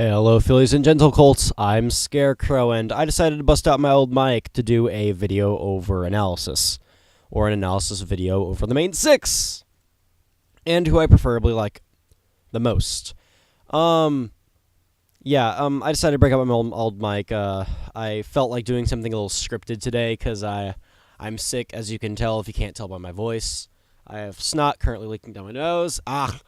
Hello, Phillies and Gentle Colts. I'm Scarecrow, and I decided to bust out my old mic to do a video over analysis, or an analysis video over the main six, and who I preferably like the most. I decided to break up my old mic. I felt like doing something a little scripted today because I'm sick, as you can tell if you can't tell by my voice. I have snot currently leaking down my nose. Hold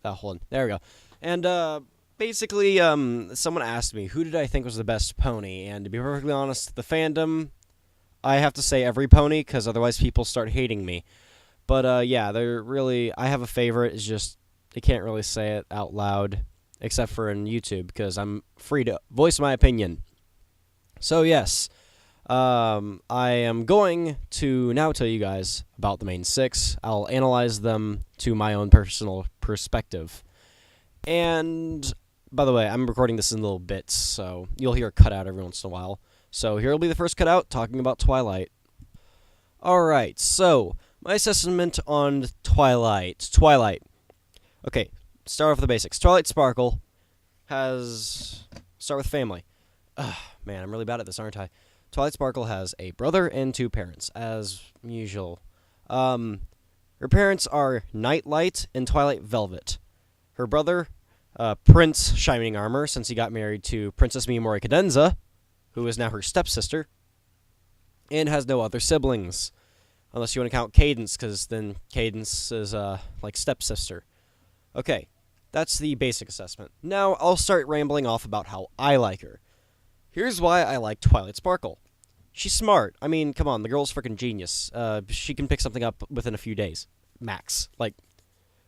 on. There we go. And, basically, someone asked me, who did I think was the best pony? And to be perfectly honest, the fandom, I have to say every pony, because otherwise people start hating me. But, they're really, I have a favorite, it's just, I can't really say it out loud, except for in YouTube, because I'm free to voice my opinion. So, yes, I am going to now tell you guys about the main six. I'll analyze them to my own personal perspective. And, by the way, I'm recording this in little bits, so you'll hear a cutout every once in a while. So here will be the first cutout, talking about Twilight. Alright, so, my assessment on Twilight. Okay, start off with the basics. Twilight Sparkle start with family. Man, I'm really bad at this, aren't I? Twilight Sparkle has a brother and two parents, as usual. Her parents are Nightlight and Twilight Velvet. Her brother, Prince Shining Armor, since he got married to Princess Mimori Cadenza, who is now her stepsister, and has no other siblings. Unless you want to count Cadence, because then Cadence is, like, stepsister. Okay, that's the basic assessment. Now, I'll start rambling off about how I like her. Here's why I like Twilight Sparkle. She's smart. I mean, come on, the girl's freaking genius. She can pick something up within a few days. Max. Like,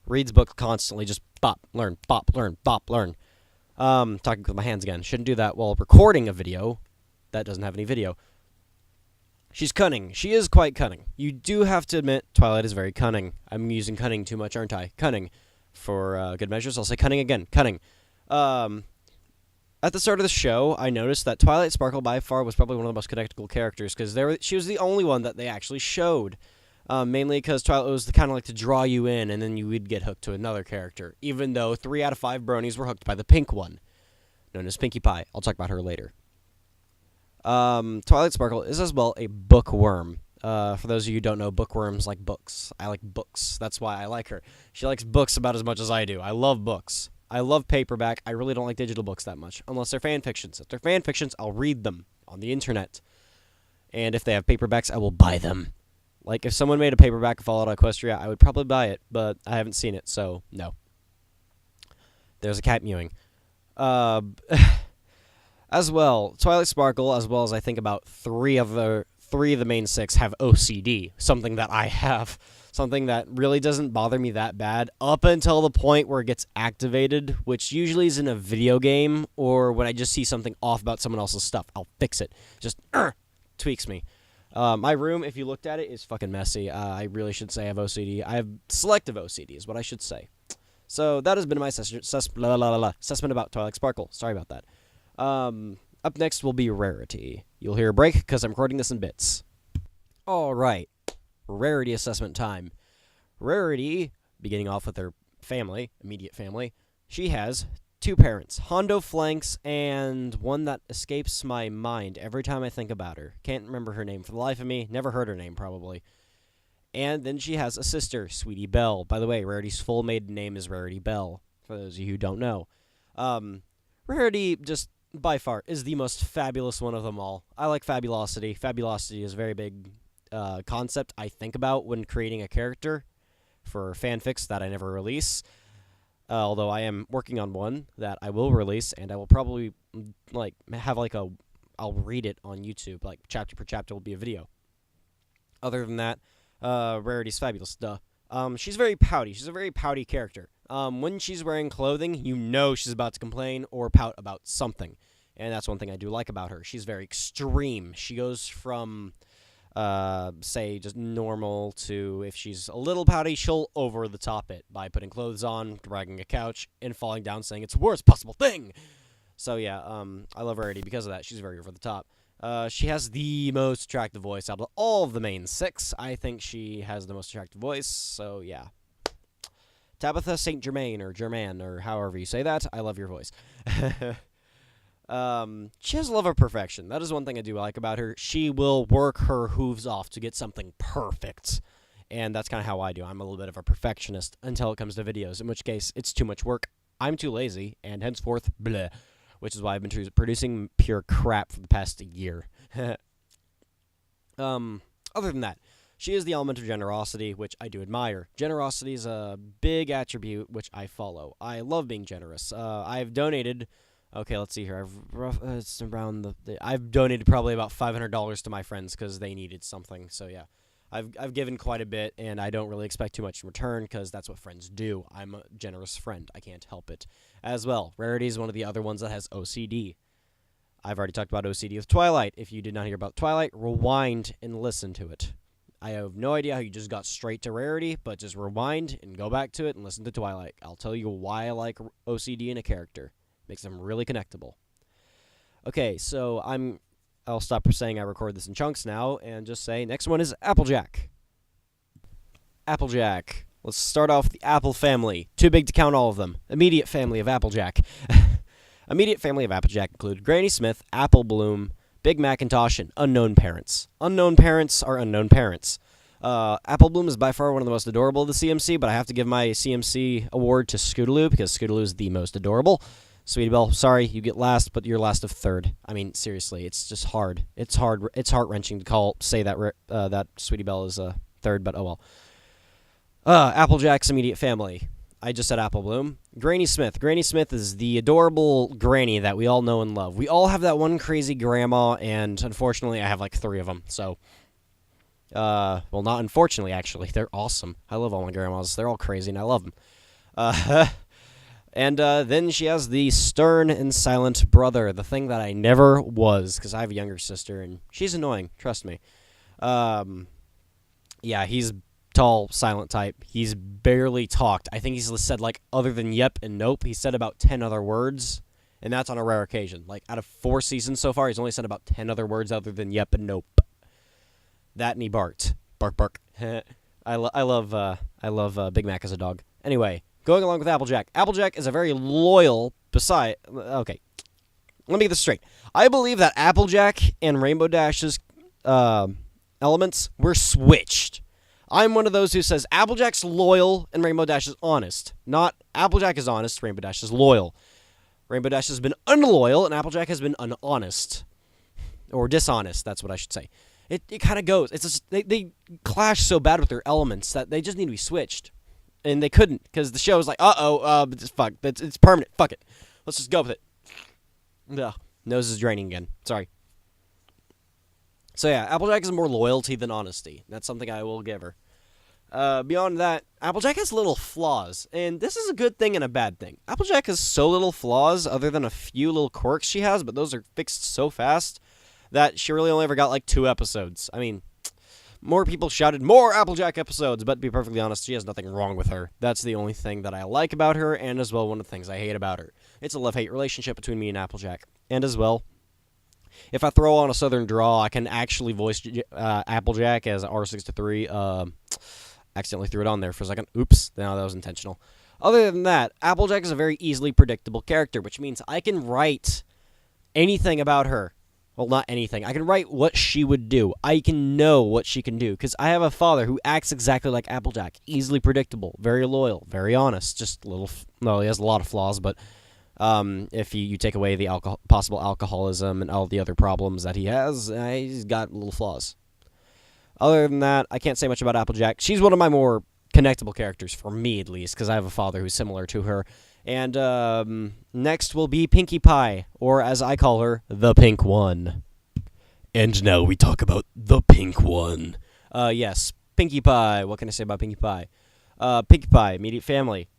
reads books constantly, just bop, learn, bop, learn, bop, learn. Talking with my hands again. Shouldn't do that while recording a video that doesn't have any video. She's cunning. She is quite cunning. You do have to admit, Twilight is very cunning. I'm using cunning too much, aren't I? Cunning. For good measures, I'll say cunning again. Cunning. At the start of the show, I noticed that Twilight Sparkle by far was probably one of the most connectable characters, because she was the only one that they actually showed. Mainly because Twilight was kind of like to draw you in, and then you would get hooked to another character, even though 3 out of 5 bronies were hooked by the pink one, known as Pinkie Pie. I'll talk about her later. Twilight Sparkle is as well a bookworm. For those of you who don't know, bookworms like books. I like books. That's why I like her. She likes books about as much as I do. I love books. I love paperback. I really don't like digital books that much, unless they're fan fictions. If they're fan fictions, I'll read them on the internet. And if they have paperbacks, I will buy them. Like, if someone made a paperback of Fallout Equestria, I would probably buy it, but I haven't seen it, so no. There's a cat mewing. As well, Twilight Sparkle, as well as I think about three of the main six, have OCD, something that I have, something that really doesn't bother me that bad, up until the point where it gets activated, which usually is in a video game, or when I just see something off about someone else's stuff. I'll fix it. Just, tweaks me. My room, if you looked at it, is fucking messy. I really should say I have OCD. I have selective OCD is what I should say. So that has been my assessment about Twilight Sparkle. Sorry about that. Up next will be Rarity. You'll hear a break because I'm recording this in bits. Alright. Rarity assessment time. Rarity, beginning off with her family, immediate family, she has 2 parents, Hondo Flanks, and one that escapes my mind every time I think about her. Can't remember her name for the life of me. Never heard her name, probably. And then she has a sister, Sweetie Belle. By the way, Rarity's full maiden name is Rarity Belle, for those of you who don't know. Rarity, just by far, is the most fabulous one of them all. I like fabulosity. Fabulosity is a very big concept I think about when creating a character for fanfics that I never release. Although I am working on one that I will release, and I will probably, I'll read it on YouTube, like, chapter per chapter will be a video. Other than that, Rarity's fabulous, duh. She's very pouty. She's a very pouty character. When she's wearing clothing, you know she's about to complain or pout about something. And that's one thing I do like about her. She's very extreme. She goes from, say, just normal to, if she's a little pouty, she'll over the top it by putting clothes on, dragging a couch, and falling down saying it's the worst possible thing. So yeah, I love Rarity because of that. She's very over the top. She has the most attractive voice out of all of the main six. I think she has the most attractive voice, so yeah. Tabitha St. Germain, or however you say that. I love your voice. She has a love of perfection. That is one thing I do like about her. She will work her hooves off to get something perfect. And that's kind of how I do. I'm a little bit of a perfectionist until it comes to videos, in which case it's too much work. I'm too lazy, and henceforth, bleh. Which is why I've been producing pure crap for the past year. Other than that, she is the element of generosity, which I do admire. Generosity is a big attribute which I follow. I love being generous. I've donated. Okay, let's see here. I've donated probably about $500 to my friends because they needed something. So yeah, I've given quite a bit, and I don't really expect too much in return because that's what friends do. I'm a generous friend. I can't help it. As well, Rarity is one of the other ones that has OCD. I've already talked about OCD with Twilight. If you did not hear about Twilight, rewind and listen to it. I have no idea how you just got straight to Rarity, but just rewind and go back to it and listen to Twilight. I'll tell you why I like OCD in a character. Makes them really connectable. Okay, so I'll stop saying I record this in chunks now and just say next one is Applejack. Applejack. Let's start off with the Apple family. Too big to count all of them. Immediate family of Applejack. Immediate family of Applejack include Granny Smith, Apple Bloom, Big Macintosh, and unknown parents. Unknown parents are unknown parents. Apple Bloom is by far one of the most adorable of the CMC, but I have to give my CMC award to Scootaloo because Scootaloo is the most adorable. Sweetie Belle, sorry, you get last, but you're last of third. I mean, seriously, it's just hard. It's heart-wrenching to say that that Sweetie Belle is third, but oh well. Applejack's immediate family. I just said Apple Bloom. Granny Smith. Granny Smith is the adorable granny that we all know and love. We all have that one crazy grandma, and unfortunately, I have like 3 of them. So, well, not unfortunately, actually. They're awesome. I love all my grandmas. They're all crazy, and I love them. And then she has the stern and silent brother, the thing that I never was, because I have a younger sister, and she's annoying, trust me. Yeah, he's tall, silent type. He's barely talked. I think he's said, like, other than yep and nope, he said about 10 other words, and that's on a rare occasion. Like, out of 4 seasons so far, he's only said about 10 other words other than yep and nope. That and he barked. Bark, bark. I love Big Mac as a dog. Anyway, going along with Applejack. Applejack is a very loyal, okay, let me get this straight. I believe that Applejack and Rainbow Dash's elements were switched. I'm one of those who says Applejack's loyal and Rainbow Dash is honest. Not Applejack is honest, Rainbow Dash is loyal. Rainbow Dash has been unloyal, and Applejack has been unhonest. Or dishonest, that's what I should say. It kind of goes. It's just, they clash so bad with their elements that they just need to be switched. And they couldn't, because the show was like, fuck, it's permanent, fuck it. Let's just go with it. Ugh, nose is draining again, sorry. So yeah, Applejack is more loyalty than honesty. That's something I will give her. Beyond that, Applejack has little flaws, and this is a good thing and a bad thing. Applejack has so little flaws, other than a few little quirks she has, but those are fixed so fast that she really only ever got like 2 episodes. I mean, more people shouted, more Applejack episodes, but to be perfectly honest, she has nothing wrong with her. That's the only thing that I like about her, and as well one of the things I hate about her. It's a love-hate relationship between me and Applejack. And as well, if I throw on a Southern draw, I can actually voice Applejack as R63. Accidentally threw it on there for a second. Oops. No, that was intentional. Other than that, Applejack is a very easily predictable character, which means I can write anything about her. Well, not anything. I can write what she would do. I can know what she can do, because I have a father who acts exactly like Applejack. Easily predictable, very loyal, very honest. Just little, well, he has a lot of flaws, but if you take away the possible alcoholism and all the other problems that he has, he's got little flaws. Other than that, I can't say much about Applejack. She's one of my more connectable characters, for me at least, because I have a father who's similar to her. And next will be Pinkie Pie, or as I call her, the Pink One. And now we talk about the Pink One. Yes, Pinkie Pie. What can I say about Pinkie Pie? Pinkie Pie, immediate family.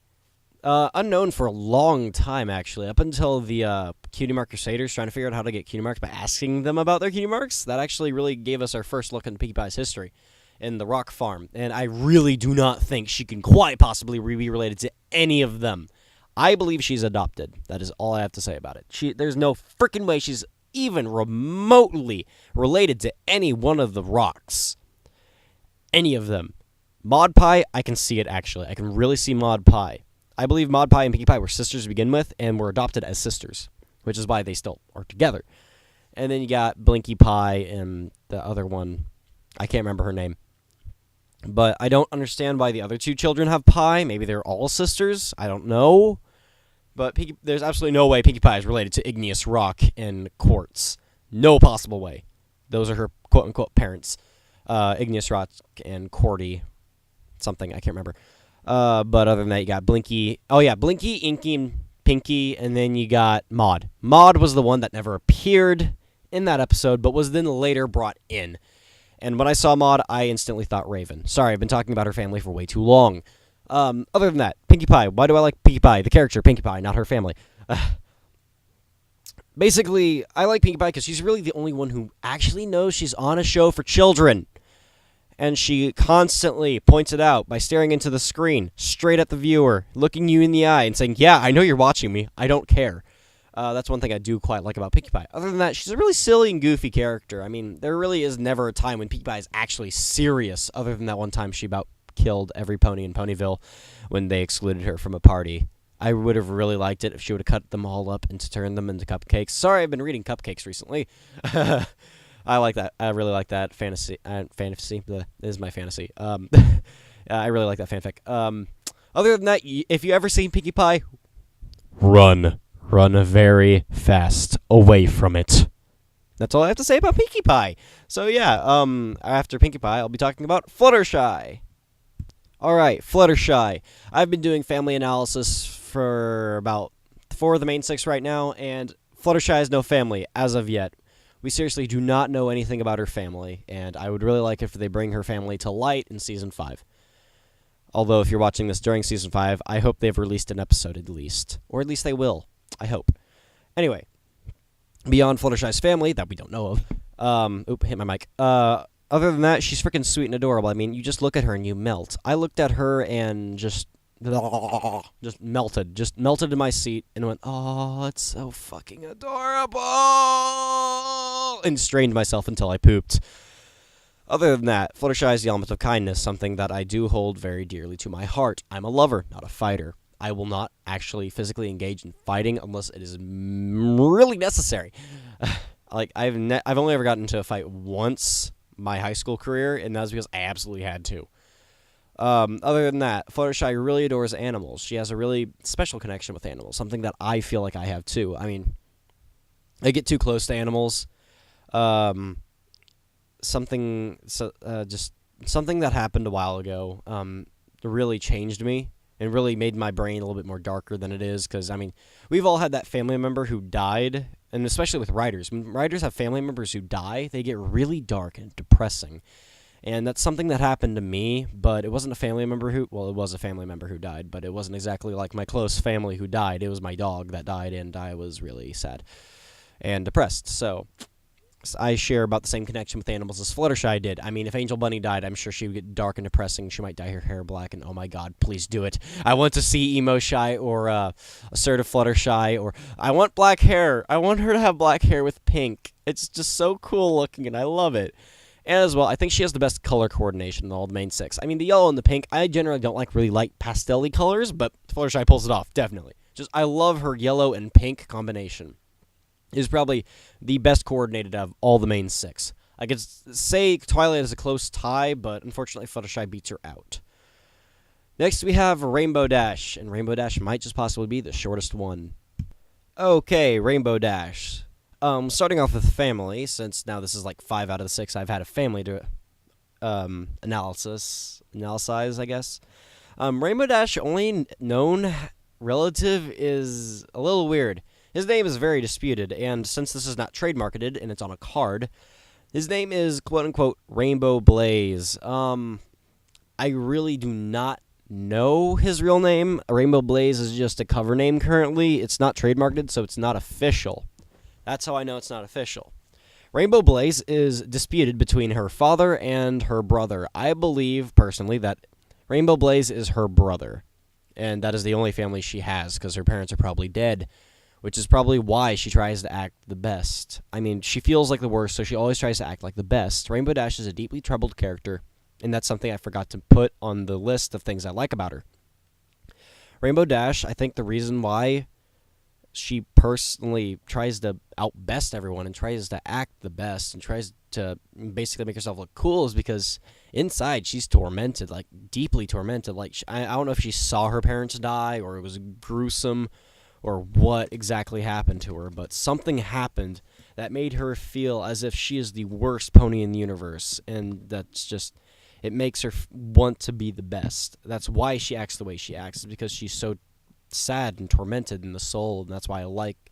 Unknown for a long time, actually, up until the Cutie Mark Crusaders trying to figure out how to get cutie marks by asking them about their cutie marks. That actually really gave us our first look into Pinkie Pie's history in the Rock Farm. And I really do not think she can quite possibly be related to any of them. I believe she's adopted. That is all I have to say about it. There's no freaking way she's even remotely related to any one of the Rocks. Any of them. Maud Pie, I can see it, actually. I can really see Maud Pie. I believe Maud Pie and Pinkie Pie were sisters to begin with and were adopted as sisters, which is why they still are together. And then you got Blinkie Pie and the other one. I can't remember her name. But I don't understand why the other two children have pie. Maybe they're all sisters. I don't know. But there's absolutely no way Pinkie Pie is related to Igneous Rock and Quartz. No possible way. Those are her quote-unquote parents. Igneous Rock and Cordy. Something, I can't remember. But other than that, you got Blinkie. Oh, yeah, Blinkie, Inky, and Pinkie. And then you got Maud. Maud was the one that never appeared in that episode, but was then later brought in. And when I saw Maud, I instantly thought Raven. Sorry, I've been talking about her family for way too long. Other than that, Pinkie Pie. Why do I like Pinkie Pie? The character Pinkie Pie, not her family. Basically, I like Pinkie Pie because she's really the only one who actually knows she's on a show for children. And she constantly points it out by staring into the screen, straight at the viewer, looking you in the eye and saying, yeah, I know you're watching me. I don't care. That's one thing I do quite like about Pinkie Pie. Other than that, she's a really silly and goofy character. I mean, there really is never a time when Pinkie Pie is actually serious, other than that one time she about killed every pony in Ponyville when they excluded her from a party. I would have really liked it if she would have cut them all up and turned them into cupcakes. Sorry, I've been reading Cupcakes recently. I like that. I really like that fantasy. Fantasy is my fantasy. I really like that fanfic. Other than that, if you ever seen Pinkie Pie, run. Run very fast away from it. That's all I have to say about Pinkie Pie. So yeah, after Pinkie Pie, I'll be talking about Fluttershy. Alright, Fluttershy. I've been doing family analysis for about 4 of the main 6 right now, and Fluttershy has no family as of yet. We seriously do not know anything about her family, and I would really like if they bring her family to light in Season 5. Although, if you're watching this during Season 5, I hope they've released an episode at least. Or at least they will. I hope. Anyway, beyond Fluttershy's family, that we don't know of. Hit my mic. Other than that, she's freaking sweet and adorable. I mean, you just look at her and you melt. I looked at her and just melted. Just melted in my seat and went, oh, it's so fucking adorable! And strained myself until I pooped. Other than that, Fluttershy is the element of kindness, something that I do hold very dearly to my heart. I'm a lover, not a fighter. I will not actually physically engage in fighting unless it is really necessary. Like, I've only ever gotten into a fight once my high school career, and that was because I absolutely had to. Other than that, Fluttershy really adores animals. She has a really special connection with animals, something that I feel like I have too. I mean, I get too close to animals. Something that happened a while ago really changed me and really made my brain a little bit more darker than it is, because, I mean, we've all had that family member who died, and especially with writers. When writers have family members who die, they get really dark and depressing. And that's something that happened to me, but it wasn't a family member who... Well, it was a family member who died, but it wasn't exactly like my close family who died. It was my dog that died, and I was really sad and depressed. So I share about the same connection with animals as Fluttershy did. I mean, if Angel Bunny died, I'm sure she would get dark and depressing. She might dye her hair black, and oh my god, please do it. I want to see Emo Shy or Assertive Fluttershy, or I want black hair. I want her to have black hair with pink. It's just so cool looking, and I love it. And as well, I think she has the best color coordination in all the main 6. I mean, the yellow and the pink, I generally don't like really light pastel-y colors, but Fluttershy pulls it off, definitely. Just, I love her yellow and pink combination. It is probably the best coordinated of all the main 6. I could say Twilight is a close tie, but unfortunately Fluttershy beats her out. Next we have Rainbow Dash, and Rainbow Dash might just possibly be the shortest one. Okay, Rainbow Dash. Starting off with family, since now this is like 5 out of the 6 I've had a family to analyze, I guess. Rainbow Dash only known relative is a little weird. His name is very disputed, and since this is not trademarketed and it's on a card, his name is quote-unquote Rainbow Blaze. I really do not know his real name. Rainbow Blaze is just a cover name currently. It's not trademarked, so it's not official. That's how I know it's not official. Rainbow Blaze is disputed between her father and her brother. I believe, personally, that Rainbow Blaze is her brother. And that is the only family she has, because her parents are probably dead, which is probably why she tries to act the best. I mean, she feels like the worst, so she always tries to act like the best. Rainbow Dash is a deeply troubled character And that's something I forgot to put on the list of things I like about her. Rainbow Dash, I think the reason why she personally tries to outbest everyone and tries to act the best and tries to basically make herself look cool is because inside she's tormented, like deeply tormented. Like I don't know if she saw her parents die or it was gruesome or what exactly happened to her, but something happened that made her feel as if she is the worst pony in the universe, and that's just, it makes her want to be the best. That's why she acts the way she acts, because she's so sad and tormented in the soul, and that's why I like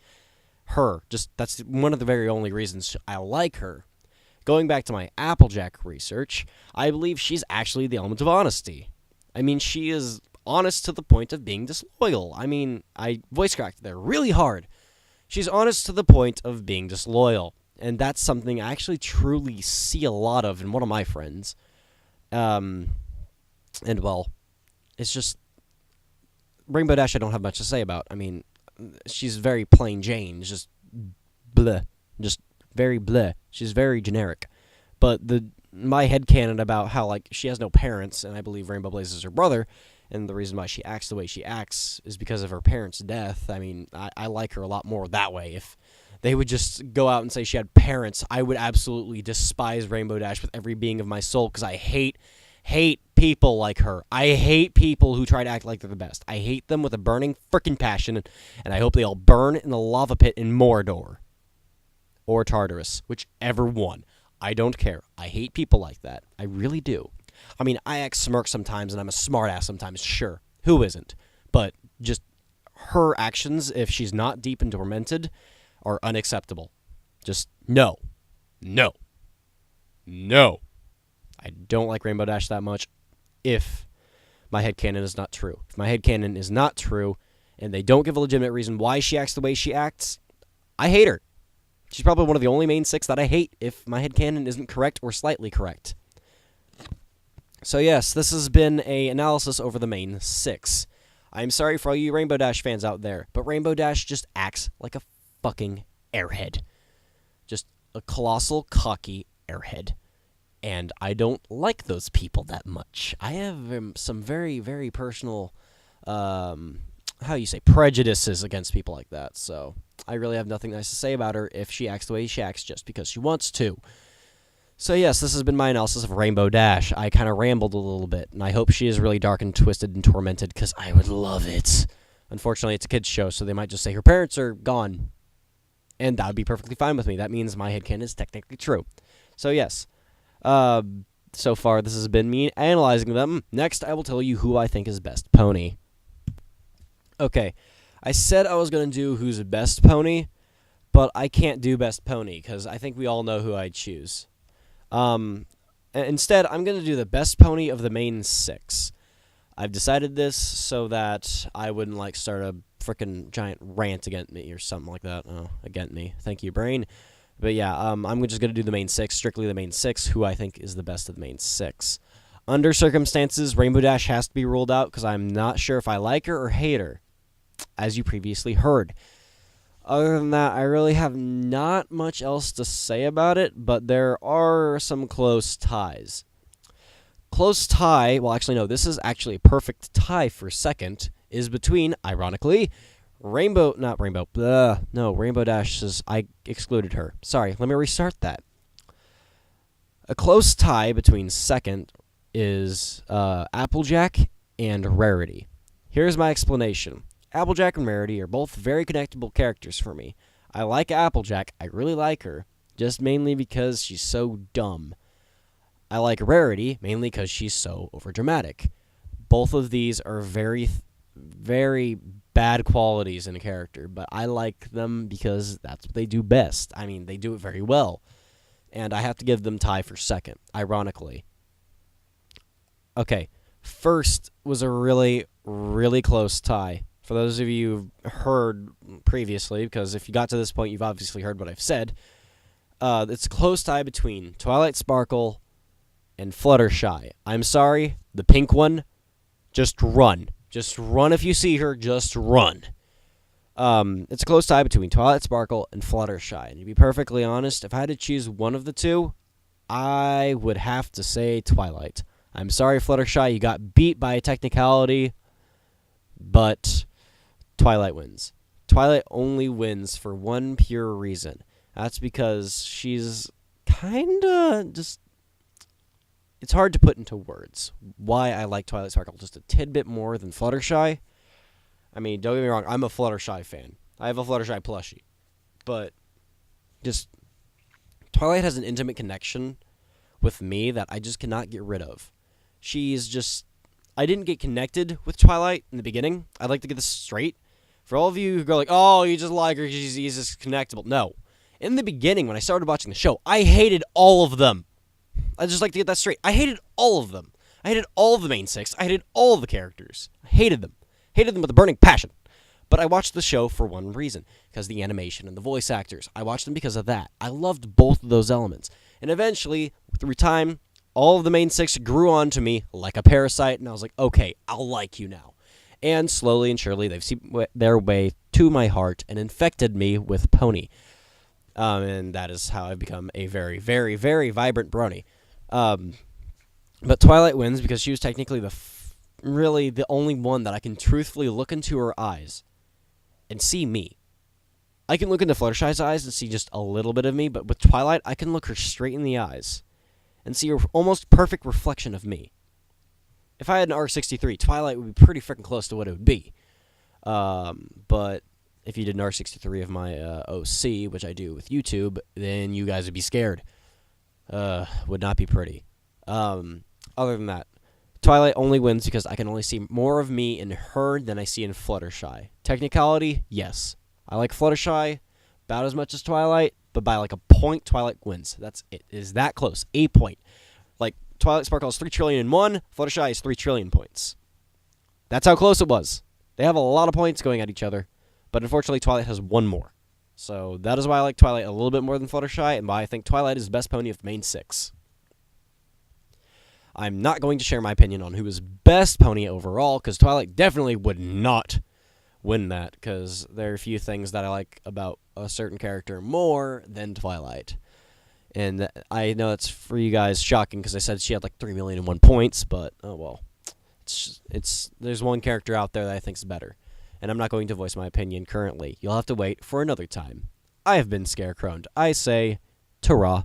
her. Just that's one of the very only reasons I like her. Going back to my Applejack research, I believe she's actually the element of honesty. I mean, she is honest to the point of being disloyal. I mean, I voice cracked there really hard. She's honest to the point of being disloyal, and that's something I actually truly see a lot of in one of my friends. And well, it's just Rainbow Dash I don't have much to say about. I mean, she's very plain Jane, just bleh, just very bleh. She's very generic. But my headcanon about how, like, she has no parents, and I believe Rainbow Blaze is her brother, and the reason why she acts the way she acts is because of her parents' death. I mean, I like her a lot more that way. If they would just go out and say she had parents, I would absolutely despise Rainbow Dash with every being of my soul, because I hate people like her. I hate people who try to act like they're the best. I hate them with a burning freaking passion, and I hope they all burn in the lava pit in Mordor. Or Tartarus, whichever one. I don't care. I hate people like that. I really do. I mean, I act smirk sometimes, and I'm a smartass sometimes, sure. Who isn't? But just her actions, if she's not deep and tormented, are unacceptable. Just no. No. No. I don't like Rainbow Dash that much if my headcanon is not true. If my headcanon is not true, and they don't give a legitimate reason why she acts the way she acts, I hate her. She's probably one of the only main 6 that I hate if my headcanon isn't correct or slightly correct. So yes, this has been an analysis over the main 6. I'm sorry for all you Rainbow Dash fans out there, but Rainbow Dash just acts like a fucking airhead. Just a colossal, cocky airhead. And I don't like those people that much. I have some very, very personal, prejudices against people like that. So I really have nothing nice to say about her if she acts the way she acts just because she wants to. So yes, this has been my analysis of Rainbow Dash. I kind of rambled a little bit, and I hope she is really dark and twisted and tormented, because I would love it. Unfortunately, it's a kid's show, so they might just say her parents are gone. And that would be perfectly fine with me. That means my headcanon is technically true. So yes. So far, this has been me analyzing them. Next, I will tell you who I think is best pony. Okay, I said I was going to do who's best pony, but I can't do best pony, because I think we all know who I'd choose. Instead, I'm going to do the best pony of the main 6. I've decided this so that I wouldn't, like, start a frickin' giant rant against me or something like that. Oh, against me. Thank you, brain. But yeah, I'm just going to do the main 6, strictly the main 6, who I think is the best of the main 6. Under circumstances, Rainbow Dash has to be ruled out, because I'm not sure if I like her or hate her, as you previously heard. Other than that, I really have not much else to say about it, but there are some close ties. Close tie, well, actually, no, this is actually a perfect tie for second, is between, ironically, Rainbow Dash says I excluded her. Sorry, let me restart that. A close tie between second is Applejack and Rarity. Here's my explanation. Applejack and Rarity are both very connectable characters for me. I like Applejack. I really like her, just mainly because she's so dumb. I like Rarity mainly because she's so overdramatic. Both of these are very, very bad qualities in a character, but I like them because that's what they do best. I mean, they do it very well. And I have to give them tie for second, ironically. Okay, first was a really, really close tie. For those of you who've heard previously, because if you got to this point, you've obviously heard what I've said, it's a close tie between Twilight Sparkle and Fluttershy. I'm sorry, the pink one, just run. Just run if you see her, just run. It's a close tie between Twilight Sparkle and Fluttershy. And to be perfectly honest, if I had to choose one of the two, I would have to say Twilight. I'm sorry, Fluttershy, you got beat by a technicality, but Twilight wins. Twilight only wins for one pure reason. That's because she's kinda just... It's hard to put into words why I like Twilight Sparkle just a tidbit more than Fluttershy. I mean, don't get me wrong, I'm a Fluttershy fan. I have a Fluttershy plushie. But just Twilight has an intimate connection with me that I just cannot get rid of. She's just... I didn't get connected with Twilight in the beginning. I'd like to get this straight. For all of you who go like, oh, you just like her, she's just connectable. No. In the beginning, when I started watching the show, I hated all of them. I'd just like to get that straight. I hated all of them. I hated all of the main six. I hated all of the characters. I hated them. Hated them with a burning passion. But I watched the show for one reason, because the animation and the voice actors. I watched them because of that. I loved both of those elements. And eventually, through time, all of the main six grew onto me like a parasite, and I was like, okay, I'll like you now. And slowly and surely, they've seen their way to my heart and infected me with Pony. And that is how I've become a very, very, very vibrant brony. But Twilight wins because she was technically really the only one that I can truthfully look into her eyes and see me. I can look into Fluttershy's eyes and see just a little bit of me, but with Twilight, I can look her straight in the eyes and see her almost perfect reflection of me. If I had an R63, Twilight would be pretty freaking close to what it would be. But if you did an R63 of my OC, which I do with YouTube, then you guys would be scared. Would not be pretty. Other than that, Twilight only wins because I can only see more of me in her than I see in Fluttershy. Technicality, yes. I like Fluttershy about as much as Twilight, but by like a point, Twilight wins. That's it. It is that close. A point. Like, Twilight Sparkle is 3 trillion and 1, Fluttershy is 3 trillion points. That's how close it was. They have a lot of points going at each other, but unfortunately Twilight has one more. So that is why I like Twilight a little bit more than Fluttershy, and why I think Twilight is the best pony of the main six. I'm not going to share my opinion on who is best pony overall, because Twilight definitely would not win that, because there are a few things that I like about a certain character more than Twilight. And I know it's for you guys shocking, because I said she had like 3,000,001 points, but oh well. There's one character out there that I think is better, and I'm not going to voice my opinion currently. You'll have to wait for another time. I have been Scarecrow, and I say, ta-ra.